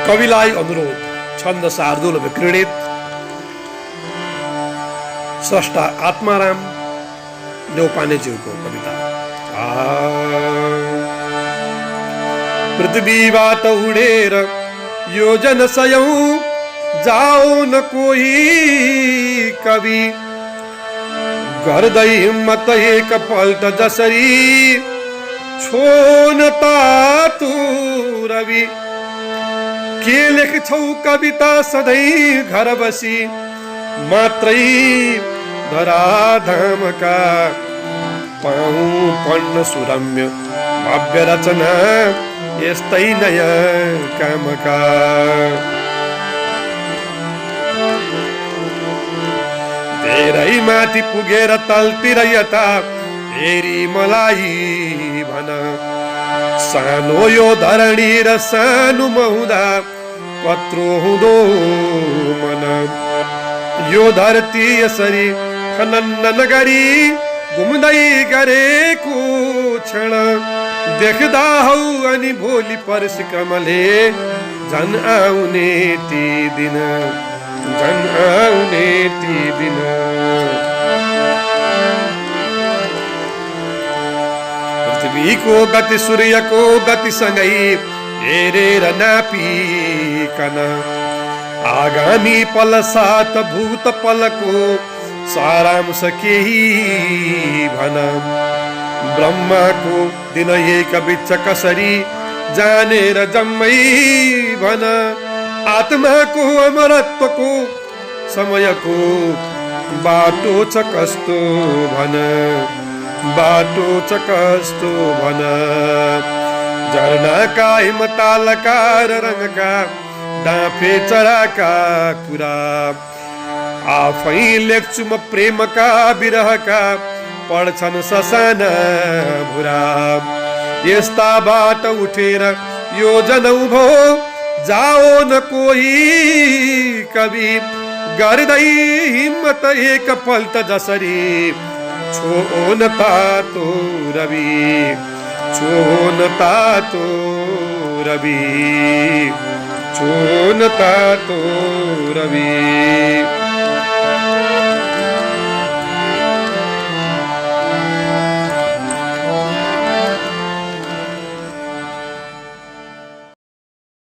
कविलाई अनुरोध छन्द शार्दूल विक्रीडित स्रष्टा आत्माराम न्यौपानेज्यूको कविता। पृथ्वीबाट उडेर यो जनसयौं जाओ न कोही कवि, गर्दै हिम्मत एक पल्ट जसरी छोन तातु रवि। के लेख्छौ कविता सधैँ घर बसी, मात्रै धराधामका पाऊँ पढ्न सुरम्य भव्य रचना यस्तै नयाँ कामका। धेरै माथि पुगेर तलतिर यता हेरी मलाई भन, सानो यो धरणी र सानो महुँदा कत्रो हुँदो मन। यो धरती यसरी खनन नगरी घुम्दै गरेको क्षण, देख्दा हौ अनि भोलि परिश्रमले झन् आउने ती दिन, झन् आउने ती दिन। पृथ्वीको गति सूर्यको गतिसँगै हेरेर नापिकन, आगामी पल साथ भूत पलको सारांश केही भन। ब्रह्माको दिन एक बिच कसरी जानेर जम्मै भन। आत्माको अमरत्वको समयको बाटो छ कस्तो भन, बाटो छ कस्तो भन। झरनाका हिमतालका रङका डाँफे चराका कुरा, आफै लेख्छु म प्रेमका विरहका पढ्छन् ससाना भुरा। यस्ता बाट उठेर यो जनौ भो जाओ न कोही कवि, गर्दै हिम्मत एक पल्ट जसरी छोन तातो रवि, छोन तातो रवि, छोन तातो रवि।